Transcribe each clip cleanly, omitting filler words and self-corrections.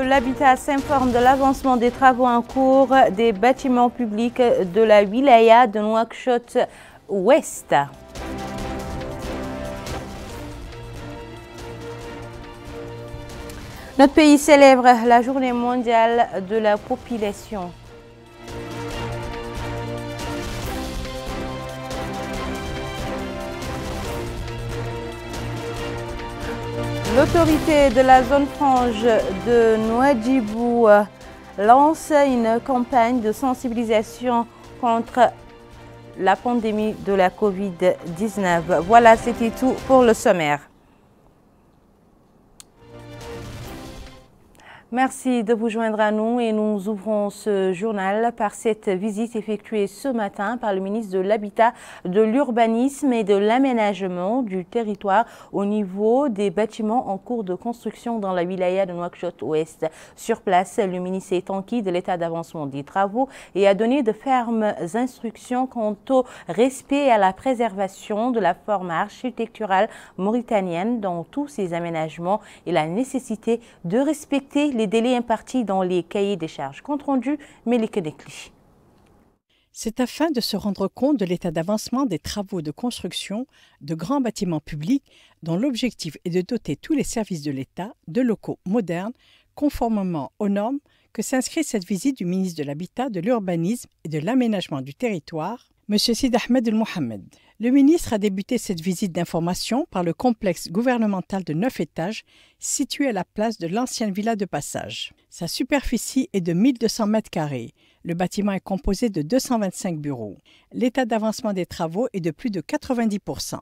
L'Habitat s'informe de l'avancement des travaux en cours des bâtiments publics de la wilaya de Nouakchott-Ouest. Notre pays célèbre la Journée mondiale de la population. L'autorité de la zone franche de Nouadhibou lance une campagne de sensibilisation contre la pandémie de la Covid-19. Voilà, c'était tout pour le sommaire. Merci de vous joindre à nous et nous ouvrons ce journal par cette visite effectuée ce matin par le ministre de l'Habitat, de l'Urbanisme et de l'Aménagement du territoire au niveau des bâtiments en cours de construction dans la wilaya de Nouakchott-Ouest. Sur place, le ministre est enquis de l'état d'avancement des travaux et a donné de fermes instructions quant au respect et à la préservation de la forme architecturale mauritanienne dans tous ses aménagements et la nécessité de respecter les délais impartis dans les cahiers des charges. Compte rendu, Melike Nekli. C'est afin de se rendre compte de l'état d'avancement des travaux de construction de grands bâtiments publics dont l'objectif est de doter tous les services de l'État de locaux modernes conformément aux normes que s'inscrit cette visite du ministre de l'Habitat, de l'Urbanisme et de l'Aménagement du territoire, M. Sid Ahmed El Mohamed. Le ministre a débuté cette visite d'information par le complexe gouvernemental de 9 étages situé à la place de l'ancienne villa de Passage. Sa superficie est de 1200 mètres carrés. Le bâtiment est composé de 225 bureaux. L'état d'avancement des travaux est de plus de 90%.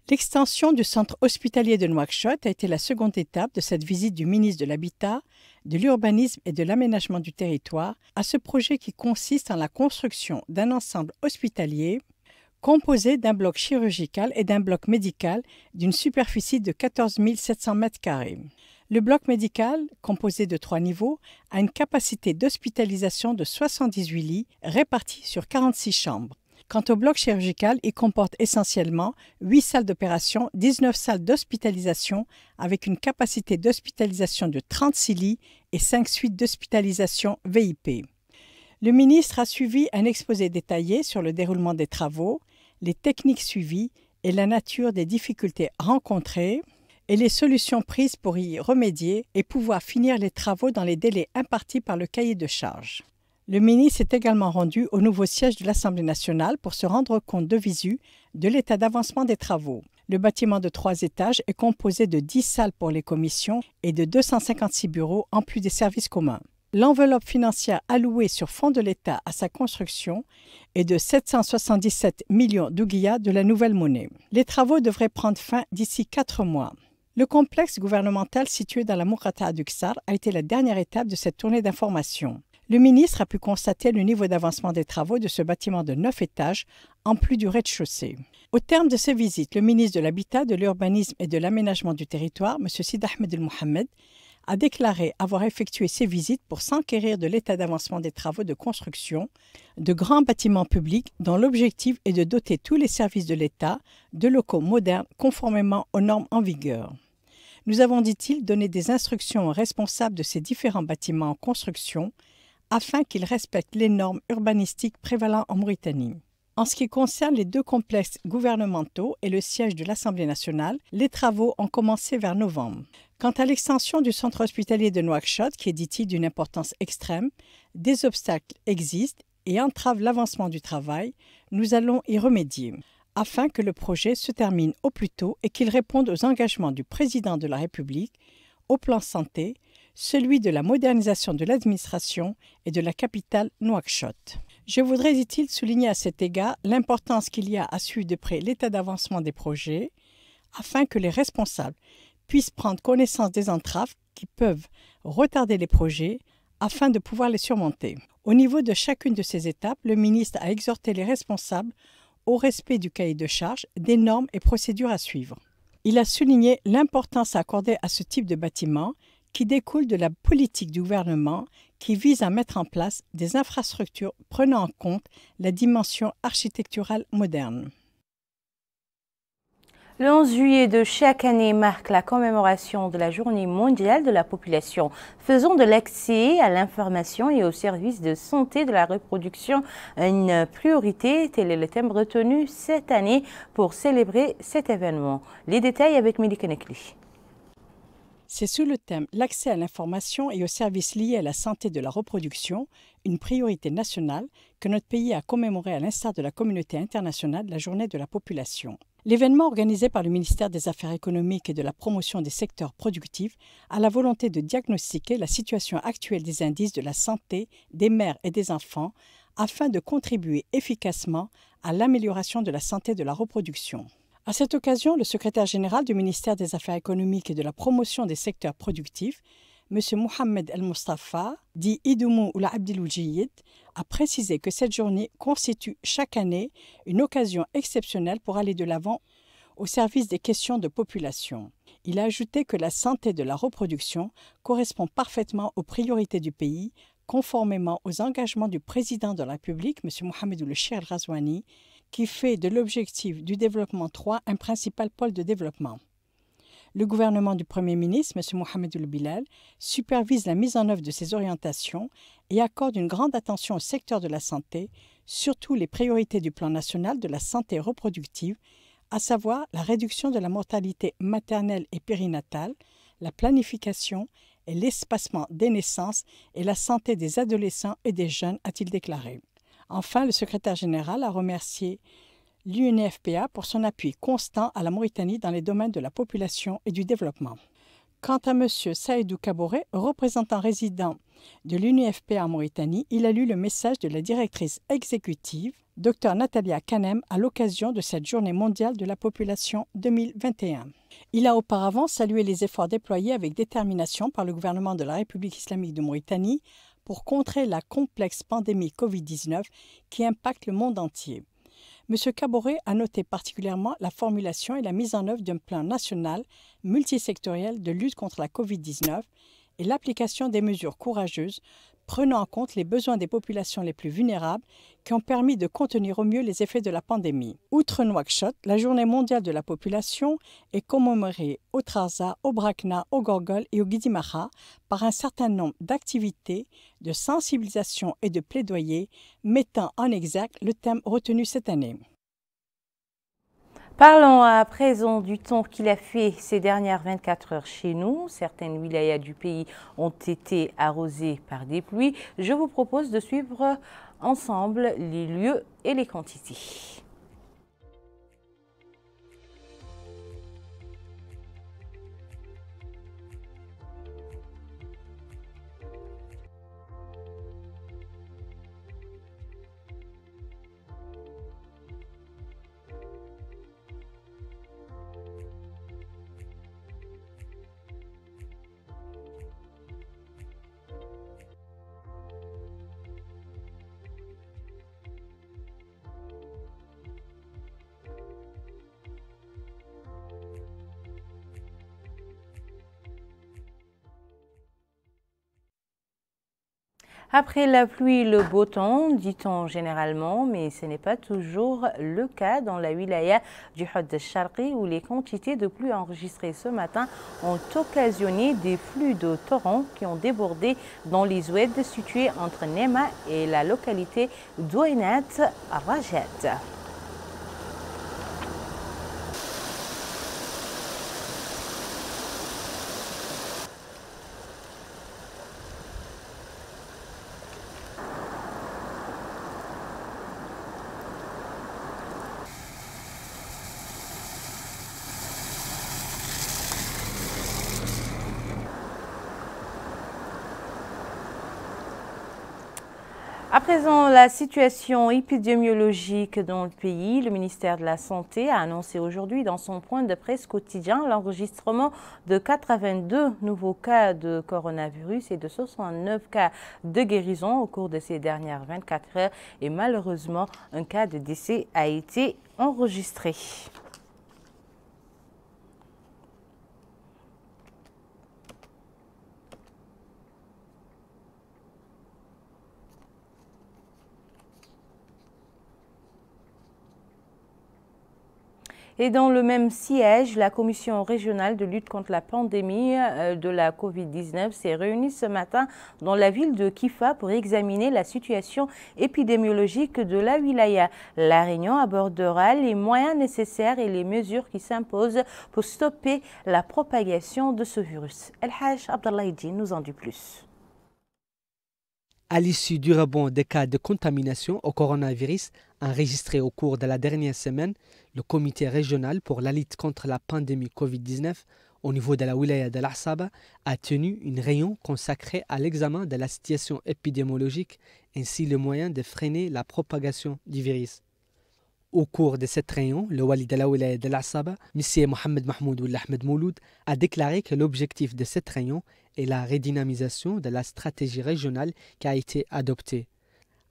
L'extension du centre hospitalier de Nouakchott a été la seconde étape de cette visite du ministre de l'Habitat, de l'Urbanisme et de l'Aménagement du territoire à ce projet qui consiste en la construction d'un ensemble hospitalier composé d'un bloc chirurgical et d'un bloc médical d'une superficie de 14 700 m². Le bloc médical, composé de 3 niveaux, a une capacité d'hospitalisation de 78 lits répartis sur 46 chambres. Quant au bloc chirurgical, il comporte essentiellement 8 salles d'opération, 19 salles d'hospitalisation avec une capacité d'hospitalisation de 36 lits et 5 suites d'hospitalisation VIP. Le ministre a suivi un exposé détaillé sur le déroulement des travaux, les techniques suivies et la nature des difficultés rencontrées et les solutions prises pour y remédier et pouvoir finir les travaux dans les délais impartis par le cahier de charges. Le ministre s'est également rendu au nouveau siège de l'Assemblée nationale pour se rendre compte de visu de l'état d'avancement des travaux. Le bâtiment de 3 étages est composé de 10 salles pour les commissions et de 256 bureaux en plus des services communs. L'enveloppe financière allouée sur fonds de l'État à sa construction est de 777 millions d'ouguiyas de la nouvelle monnaie. Les travaux devraient prendre fin d'ici 4 mois. Le complexe gouvernemental situé dans la Moukata d'Uksar a été la dernière étape de cette tournée d'information. Le ministre a pu constater le niveau d'avancement des travaux de ce bâtiment de 9 étages, en plus du rez-de-chaussée. Au terme de ces visites, le ministre de l'Habitat, de l'Urbanisme et de l'Aménagement du territoire, M. Sid Ahmed El Mohamed, a déclaré avoir effectué ces visites pour s'enquérir de l'état d'avancement des travaux de construction de grands bâtiments publics dont l'objectif est de doter tous les services de l'État de locaux modernes conformément aux normes en vigueur. Nous avons, dit-il, donné des instructions aux responsables de ces différents bâtiments en construction afin qu'ils respectent les normes urbanistiques prévalant en Mauritanie. En ce qui concerne les 2 complexes gouvernementaux et le siège de l'Assemblée nationale, les travaux ont commencé vers novembre. Quant à l'extension du centre hospitalier de Nouakchott, qui est, dit-il, d'une importance extrême, des obstacles existent et entravent l'avancement du travail. Nous allons y remédier, afin que le projet se termine au plus tôt et qu'il réponde aux engagements du président de la République au plan santé, celui de la modernisation de l'administration et de la capitale Nouakchott. Je voudrais, dit-il, souligner à cet égard l'importance qu'il y a à suivre de près l'état d'avancement des projets afin que les responsables puissent prendre connaissance des entraves qui peuvent retarder les projets afin de pouvoir les surmonter. Au niveau de chacune de ces étapes, le ministre a exhorté les responsables au respect du cahier de charges, des normes et procédures à suivre. Il a souligné l'importance accordée à ce type de bâtiment qui découle de la politique du gouvernement qui vise à mettre en place des infrastructures prenant en compte la dimension architecturale moderne. Le 11 juillet de chaque année marque la commémoration de la Journée mondiale de la population. Faisons de l'accès à l'information et aux services de santé de la reproduction une priorité. Tel est le thème retenu cette année pour célébrer cet événement. Les détails avec Melika Nekli. C'est sous le thème « L'accès à l'information et aux services liés à la santé de la reproduction, une priorité nationale » que notre pays a commémoré à l'instar de la communauté internationale la Journée de la population. L'événement organisé par le ministère des Affaires économiques et de la promotion des secteurs productifs a la volonté de diagnostiquer la situation actuelle des indices de la santé des mères et des enfants afin de contribuer efficacement à l'amélioration de la santé de la reproduction. À cette occasion, le secrétaire général du ministère des Affaires économiques et de la promotion des secteurs productifs, M. Mohamed El Mustafa, dit Idoumou Oula Abdeloujiyid, a précisé que cette journée constitue chaque année une occasion exceptionnelle pour aller de l'avant au service des questions de population. Il a ajouté que la santé de la reproduction correspond parfaitement aux priorités du pays, conformément aux engagements du président de la République, M. Mohamed Ould Cheikh El Ghazouani, qui fait de l'objectif du développement 3 un principal pôle de développement. Le gouvernement du Premier ministre, M. Mohamed Ould Bilal, supervise la mise en œuvre de ces orientations et accorde une grande attention au secteur de la santé, surtout les priorités du plan national de la santé reproductive, à savoir la réduction de la mortalité maternelle et périnatale, la planification et l'espacement des naissances et la santé des adolescents et des jeunes, a-t-il déclaré. Enfin, le secrétaire général a remercié l'UNFPA pour son appui constant à la Mauritanie dans les domaines de la population et du développement. Quant à M. Saïdou Kaboré, représentant résident de l'UNFPA en Mauritanie, il a lu le message de la directrice exécutive, Dr Natalia Kanem, à l'occasion de cette Journée mondiale de la population 2021. Il a auparavant salué les efforts déployés avec détermination par le gouvernement de la République islamique de Mauritanie pour contrer la complexe pandémie Covid-19 qui impacte le monde entier. M. Kaboré a noté particulièrement la formulation et la mise en œuvre d'un plan national multisectoriel de lutte contre la Covid-19 et l'application des mesures courageuses prenant en compte les besoins des populations les plus vulnérables qui ont permis de contenir au mieux les effets de la pandémie. Outre Nouakchott, la Journée mondiale de la population est commémorée au Trarza, au Brakna, au Gorgol et au Guidimaha par un certain nombre d'activités, de sensibilisation et de plaidoyer mettant en exergue le thème retenu cette année. Parlons à présent du temps qu'il a fait ces dernières 24 heures chez nous. Certaines wilayas du pays ont été arrosées par des pluies. Je vous propose de suivre ensemble les lieux et les quantités. Après la pluie, le beau temps, dit-on généralement, mais ce n'est pas toujours le cas dans la wilaya du Hod al-Sharqi où les quantités de pluie enregistrées ce matin ont occasionné des flux de torrents qui ont débordé dans les oueds situés entre Nema et la localité d'Ouainat à Rajat. À présent, la situation épidémiologique dans le pays, le ministère de la Santé a annoncé aujourd'hui dans son point de presse quotidien l'enregistrement de 82 nouveaux cas de coronavirus et de 69 cas de guérison au cours de ces dernières 24 heures et malheureusement, un cas de décès a été enregistré. Et dans le même siège, la Commission régionale de lutte contre la pandémie de la Covid-19 s'est réunie ce matin dans la ville de Kifa pour examiner la situation épidémiologique de la wilaya. La réunion abordera les moyens nécessaires et les mesures qui s'imposent pour stopper la propagation de ce virus. El Haj Abdallah Idjin nous en dit plus. À l'issue du rebond des cas de contamination au coronavirus enregistrés au cours de la dernière semaine, le comité régional pour la lutte contre la pandémie Covid-19 au niveau de la wilaya de l'Assaba a tenu une réunion consacrée à l'examen de la situation épidémiologique ainsi le moyen de freiner la propagation du virus. Au cours de cette réunion, le wali de la wilaya de l'Assaba, M. Mohamed Mahmoud Ould Ahmed Mouloud, a déclaré que l'objectif de cette réunion est la redynamisation de la stratégie régionale qui a été adoptée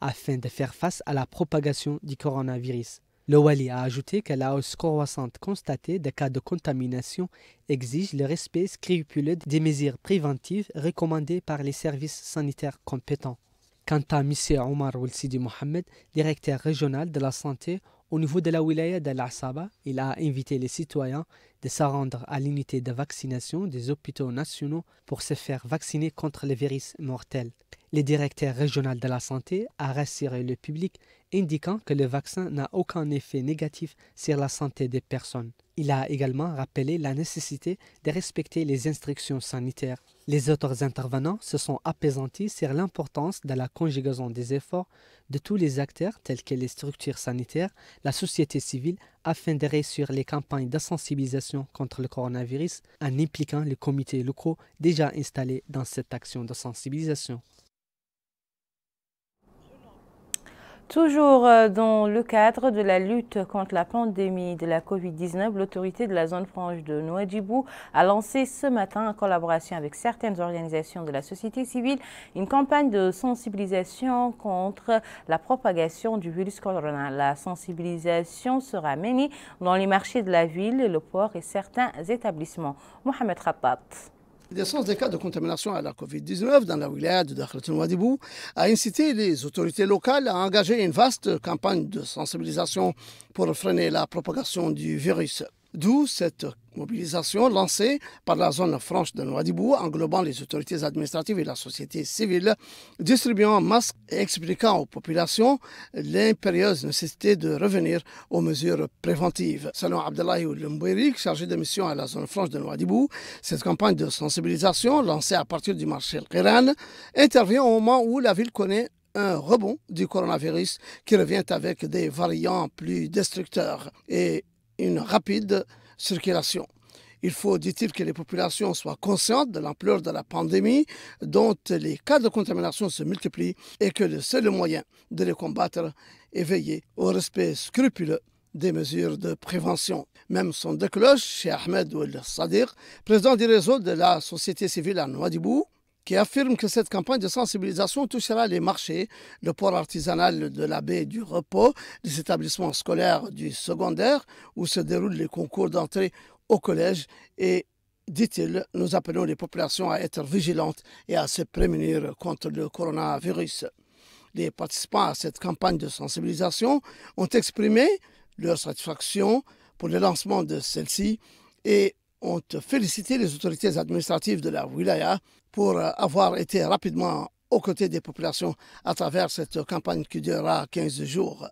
afin de faire face à la propagation du coronavirus. Le wali a ajouté que la hausse croissante constatée des cas de contamination exige le respect scrupuleux des mesures préventives recommandées par les services sanitaires compétents. Quant à M. Omar Ould Sidi Mohamed, directeur régional de la santé, au niveau de la wilaya de l'Assaba, il a invité les citoyens de se rendre à l'unité de vaccination des hôpitaux nationaux pour se faire vacciner contre le virus mortel. Le directeur régional de la santé a rassuré le public, indiquant que le vaccin n'a aucun effet négatif sur la santé des personnes. Il a également rappelé la nécessité de respecter les instructions sanitaires. Les autres intervenants se sont apaisantis sur l'importance de la conjugaison des efforts de tous les acteurs tels que les structures sanitaires, la société civile, afin de réussir les campagnes de sensibilisation contre le coronavirus en impliquant les comités locaux déjà installés dans cette action de sensibilisation. Toujours dans le cadre de la lutte contre la pandémie de la Covid-19, l'autorité de la zone franche de Nouadhibou a lancé ce matin, en collaboration avec certaines organisations de la société civile, une campagne de sensibilisation contre la propagation du virus corona. La sensibilisation sera menée dans les marchés de la ville, le port et certains établissements. Mohamed Khattat. L'essence des cas de contamination à la Covid-19 dans la wilaya de Dakhlat Nouadhibou a incité les autorités locales à engager une vaste campagne de sensibilisation pour freiner la propagation du virus. D'où cette mobilisation lancée par la zone franche de Nouadhibou, englobant les autorités administratives et la société civile, distribuant masques et expliquant aux populations l'impérieuse nécessité de revenir aux mesures préventives. Selon Abdellahi Oulimbouiri, chargé de mission à la zone franche de Nouadhibou, cette campagne de sensibilisation, lancée à partir du marché El Qiran, intervient au moment où la ville connaît un rebond du coronavirus qui revient avec des variants plus destructeurs et une rapide circulation. Il faut, dit-il, que les populations soient conscientes de l'ampleur de la pandémie dont les cas de contamination se multiplient et que le seul moyen de les combattre est veiller au respect scrupuleux des mesures de prévention. Même son de cloche, chez Ahmed Ould Sadiq, président du réseau de la société civile à Nouadhibou, qui affirme que cette campagne de sensibilisation touchera les marchés, le port artisanal de la baie du Repos, les établissements scolaires du secondaire où se déroulent les concours d'entrée au collège et, dit-il, nous appelons les populations à être vigilantes et à se prémunir contre le coronavirus. Les participants à cette campagne de sensibilisation ont exprimé leur satisfaction pour le lancement de celle-ci et ont félicité les autorités administratives de la wilaya pour avoir été rapidement aux côtés des populations à travers cette campagne qui durera 15 jours.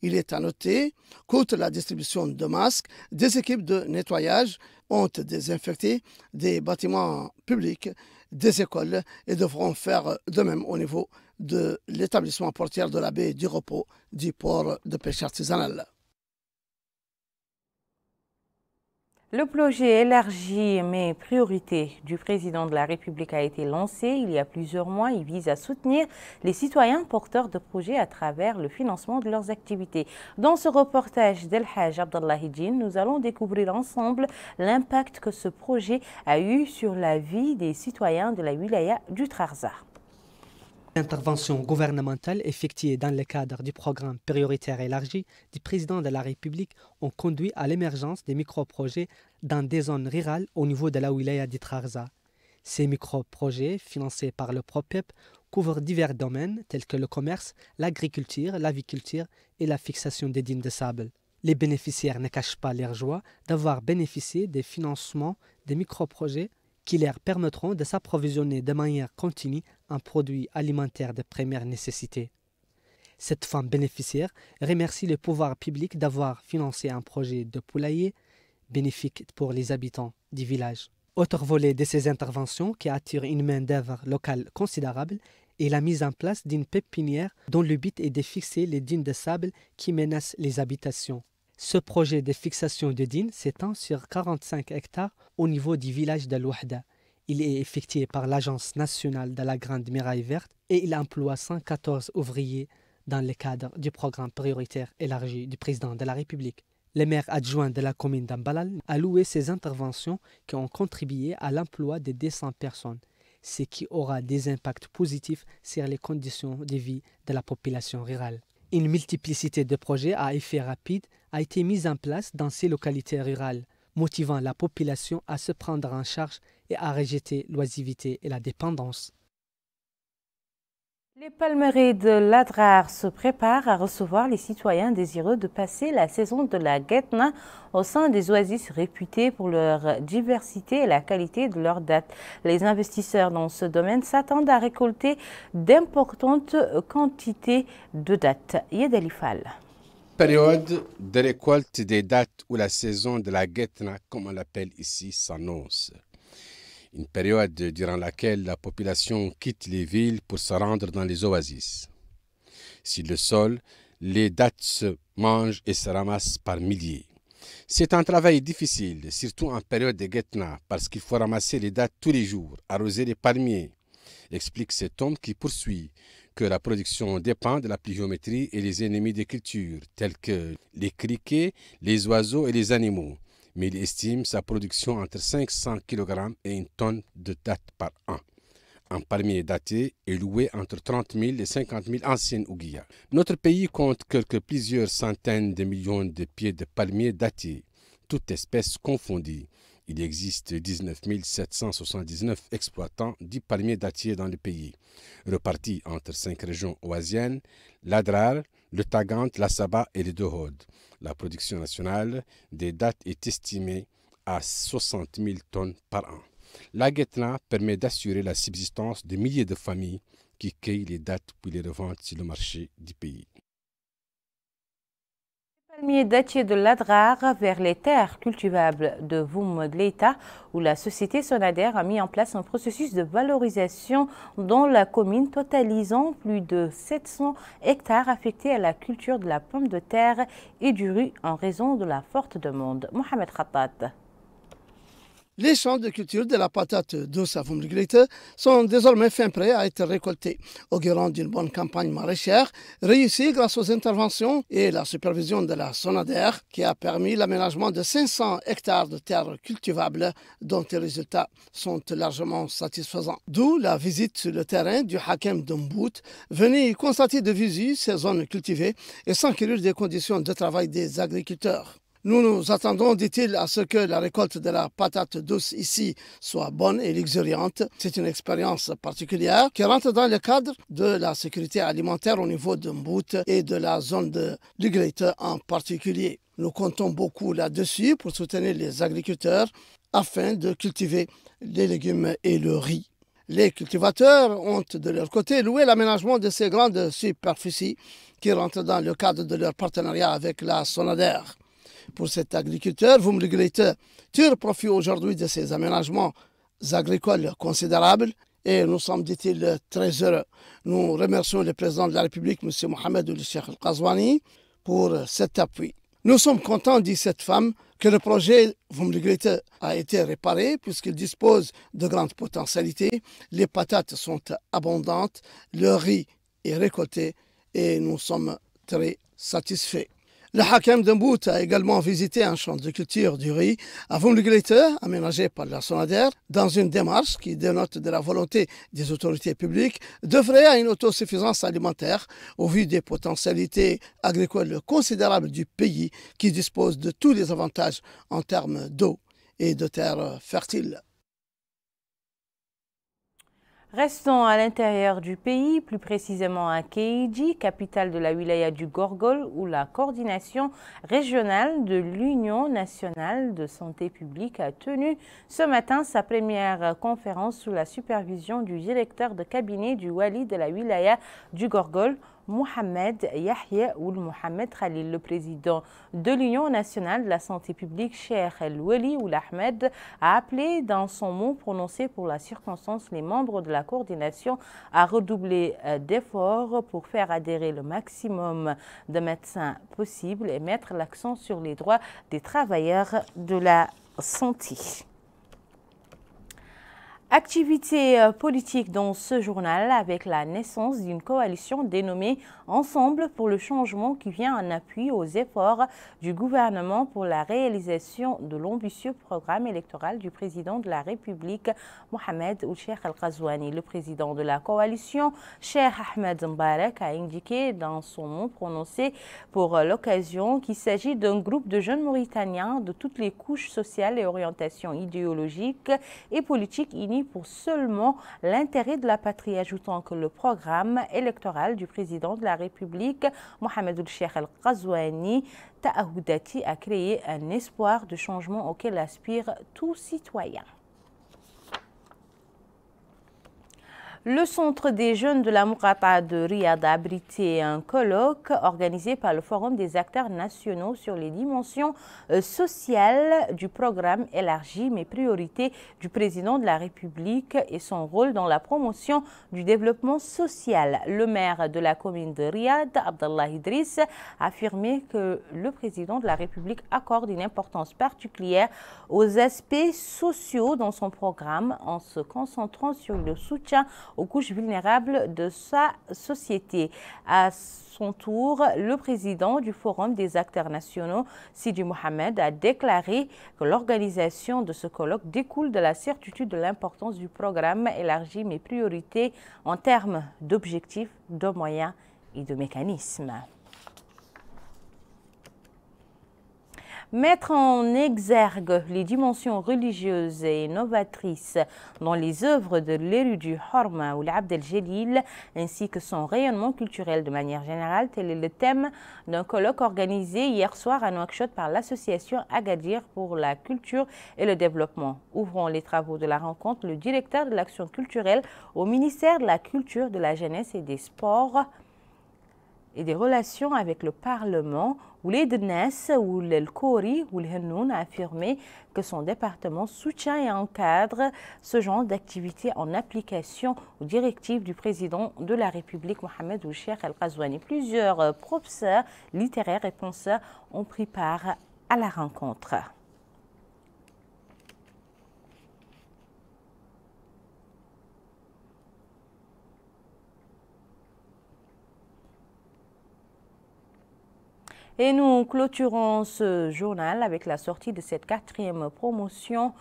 Il est à noter qu'outre la distribution de masques, des équipes de nettoyage ont désinfecté des bâtiments publics, des écoles et devront faire de même au niveau de l'établissement portier de la baie du Repos du port de pêche artisanale. Le projet élargi mais priorité du président de la République a été lancé il y a plusieurs mois. Il vise à soutenir les citoyens porteurs de projets à travers le financement de leurs activités. Dans ce reportage d'El Haj Abdallah Idjin, nous allons découvrir ensemble l'impact que ce projet a eu sur la vie des citoyens de la wilaya du Trarza. L'intervention gouvernementale effectuée dans le cadre du programme prioritaire élargi du président de la République ont conduit à l'émergence des micro-projets dans des zones rurales au niveau de la wilaya du Trarza. Ces micro-projets, financés par le PROPEP, couvrent divers domaines tels que le commerce, l'agriculture, l'aviculture et la fixation des dunes de sable. Les bénéficiaires ne cachent pas leur joie d'avoir bénéficié des financements des microprojets qui leur permettront de s'approvisionner de manière continue en produits alimentaires de première nécessité. Cette femme bénéficiaire remercie le pouvoir public d'avoir financé un projet de poulailler bénéfique pour les habitants du village. Autre volet de ces interventions qui attire une main-d'œuvre locale considérable est la mise en place d'une pépinière dont le but est de fixer les dunes de sable qui menacent les habitations. Ce projet de fixation de dunes s'étend sur 45 hectares au niveau du village de Louhda. Il est effectué par l'Agence nationale de la Grande Muraille Verte et il emploie 114 ouvriers dans le cadre du programme prioritaire élargi du président de la République. Le maire adjoint de la commune d'Ambalal a loué ces interventions qui ont contribué à l'emploi de 200 personnes, ce qui aura des impacts positifs sur les conditions de vie de la population rurale. Une multiplicité de projets à effet rapide a été mise en place dans ces localités rurales, motivant la population à se prendre en charge et à rejeter l'oisivité et la dépendance. Les palmeraies de l'Adrar se préparent à recevoir les citoyens désireux de passer la saison de la Guetna au sein des oasis réputés pour leur diversité et la qualité de leurs dattes. Les investisseurs dans ce domaine s'attendent à récolter d'importantes quantités de dattes. Yedali Fall. Période de récolte des dattes où la saison de la Guetna, comme on l'appelle ici, s'annonce. Une période durant laquelle la population quitte les villes pour se rendre dans les oasis. Sur le sol, les dattes se mangent et se ramassent par milliers. C'est un travail difficile, surtout en période de Guetna, parce qu'il faut ramasser les dattes tous les jours, arroser les palmiers, explique cet homme qui poursuit que la production dépend de la pluviométrie et les ennemis des cultures, tels que les criquets, les oiseaux et les animaux. Mais il estime sa production entre 500 kg et 1 tonne de dattes par an. Un palmier daté est loué entre 30 000 et 50 000 anciennes ouguiyas. Notre pays compte plusieurs centaines de millions de pieds de palmiers datés, toutes espèces confondues. Il existe 19 779 exploitants du palmier dattier dans le pays, repartis entre 5 régions oasiennes, l'Adrar, le Tagant, la Saba et les Dohod. La production nationale des dattes est estimée à 60 000 tonnes par an. La Guetna permet d'assurer la subsistance de milliers de familles qui cueillent les dattes puis les revendent sur le marché du pays. Palmier dattier de l'Adrar vers les terres cultivables de Voumdleïta, où la société Sonader a mis en place un processus de valorisation dans la commune totalisant plus de 700 hectares affectés à la culture de la pomme de terre et du riz en raison de la forte demande. Mohamed Khattat. Les champs de culture de la patate douce à Voumdleïta sont désormais fin prêts à être récoltés, augurant d'une bonne campagne maraîchère réussie grâce aux interventions et la supervision de la Sonader qui a permis l'aménagement de 500 hectares de terres cultivables dont les résultats sont largement satisfaisants. D'où la visite sur le terrain du Hakem d'Umbout, venu constater de visu ces zones cultivées et s'enquérir des conditions de travail des agriculteurs. Nous nous attendons, dit-il, à ce que la récolte de la patate douce ici soit bonne et luxuriante. C'est une expérience particulière qui rentre dans le cadre de la sécurité alimentaire au niveau de Mbout et de la zone de Lugleïta en particulier. Nous comptons beaucoup là-dessus pour soutenir les agriculteurs afin de cultiver les légumes et le riz. Les cultivateurs ont de leur côté loué l'aménagement de ces grandes superficies qui rentrent dans le cadre de leur partenariat avec la Sonader. Pour cet agriculteur, Voumdleïta tire profit aujourd'hui de ces aménagements agricoles considérables et nous sommes, dit-il, très heureux. Nous remercions le président de la République, M. Mohamed Ould Cheikh Al-Qazouani, pour cet appui. Nous sommes contents, dit cette femme, que le projet Voumdleïta a été réparé puisqu'il dispose de grandes potentialités. Les patates sont abondantes, le riz est récolté et nous sommes très satisfaits. Le Hakem d'Umbout a également visité un champ de culture du riz à Voumdleïta, aménagé par la Sonader, dans une démarche qui dénote de la volonté des autorités publiques d'œuvrer à une autosuffisance alimentaire au vu des potentialités agricoles considérables du pays qui dispose de tous les avantages en termes d'eau et de terres fertiles. Restons à l'intérieur du pays, plus précisément à Kéidji, capitale de la wilaya du Gorgol, où la coordination régionale de l'Union nationale de santé publique a tenu ce matin sa première conférence sous la supervision du directeur de cabinet du wali de la wilaya du Gorgol, Mohamed Yahya Ould Mohamed Khalil. Le président de l'Union nationale de la santé publique, Cheikh El Wali Ould Ahmed, a appelé dans son mot prononcé pour la circonstance les membres de la coordination à redoubler d'efforts pour faire adhérer le maximum de médecins possible et mettre l'accent sur les droits des travailleurs de la santé. Activité politique dans ce journal avec la naissance d'une coalition dénommée Ensemble pour le changement qui vient en appui aux efforts du gouvernement pour la réalisation de l'ambitieux programme électoral du président de la République, Mohamed Ould Cheikh Al Ghazouani. Le président de la coalition, Cheikh Ahmed Mbarak, a indiqué dans son mot prononcé pour l'occasion qu'il s'agit d'un groupe de jeunes Mauritaniens de toutes les couches sociales et orientations idéologiques et politiques unis pour seulement l'intérêt de la patrie, ajoutant que le programme électoral du président de la République, Mohamed Ould Cheikh Al Ghazouani, Ta'ahoudati, a créé un espoir de changement auquel aspire tout citoyen. Le Centre des jeunes de la Mourata de Riyad a abrité un colloque organisé par le Forum des acteurs nationaux sur les dimensions sociales du programme élargi, mais priorités du président de la République et son rôle dans la promotion du développement social. Le maire de la commune de Riyad, Abdallah Idriss, a affirmé que le président de la République accorde une importance particulière aux aspects sociaux dans son programme en se concentrant sur le soutien aux couches vulnérables de sa société. À son tour, le président du Forum des acteurs nationaux, Sidi Mohamed, a déclaré que l'organisation de ce colloque découle de la certitude de l'importance du programme élargi, mais priorité en termes d'objectifs, de moyens et de mécanismes. Mettre en exergue les dimensions religieuses et novatrices dans les œuvres de l'érudit Horma Ould Abdel Jalil ainsi que son rayonnement culturel de manière générale, tel est le thème d'un colloque organisé hier soir à Nouakchott par l'association Agadir pour la culture et le développement. Ouvrant les travaux de la rencontre, le directeur de l'action culturelle au ministère de la Culture, de la Jeunesse et des Sports et des relations avec le Parlement, Ouled Nes Ould El Khoury Ould Hennoun, a affirmé que son département soutient et encadre ce genre d'activité en application aux directives du président de la République, Mohamed Ould Cheikh Al Ghazouani. Plusieurs professeurs littéraires et penseurs ont pris part à la rencontre. Et nous clôturons ce journal avec la sortie de cette 4e promotion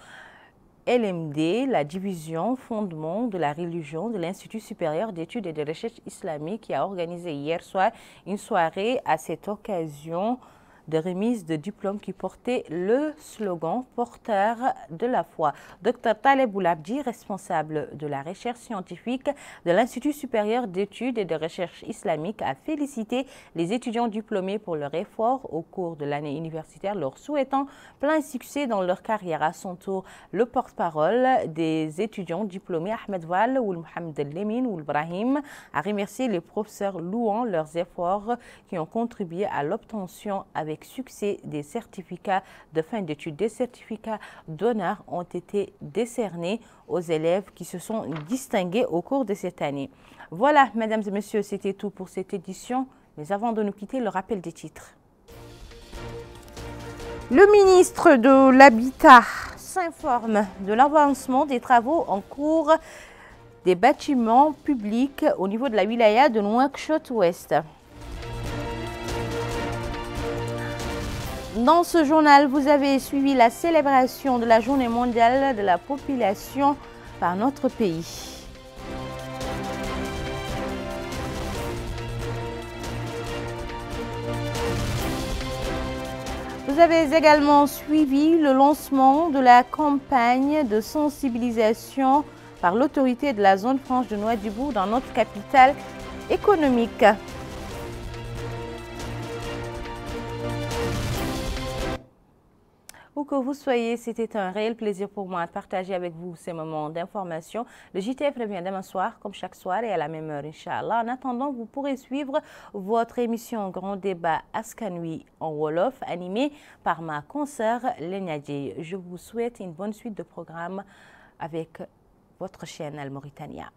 LMD, la division fondement de la religion de l'Institut supérieur d'études et de recherche islamique, qui a organisé hier soir une soirée à cette occasion de remise de diplôme qui portait le slogan « Porteur de la foi ». Dr Taleb Ould Abdi, responsable de la recherche scientifique de l'Institut supérieur d'études et de recherche islamique, a félicité les étudiants diplômés pour leur effort au cours de l'année universitaire, leur souhaitant plein succès dans leur carrière. À son tour, le porte-parole des étudiants diplômés, Ahmed Wal Ould Mohamed Lemine Ould Brahim, a remercié les professeurs louant leurs efforts qui ont contribué à l'obtention avec succès des certificats de fin d'études. Des certificats d'honneur ont été décernés aux élèves qui se sont distingués au cours de cette année. Voilà, mesdames et messieurs, c'était tout pour cette édition. Mais avant de nous quitter, le rappel des titres. Le ministre de l'Habitat s'informe de l'avancement des travaux en cours des bâtiments publics au niveau de la wilaya de Nouakchott-Ouest. Dans ce journal, vous avez suivi la célébration de la Journée mondiale de la population par notre pays. Vous avez également suivi le lancement de la campagne de sensibilisation par l'autorité de la zone franche de Nouadhibou dans notre capitale économique. Où que vous soyez, c'était un réel plaisir pour moi de partager avec vous ces moments d'information. Le JTF revient demain soir, comme chaque soir et à la même heure, Inch'Allah. En attendant, vous pourrez suivre votre émission Grand Débat Askanui en Wolof, animée par ma consoeur Lenia Dieye. Je vous souhaite une bonne suite de programmes avec votre chaîne Al Mauritania.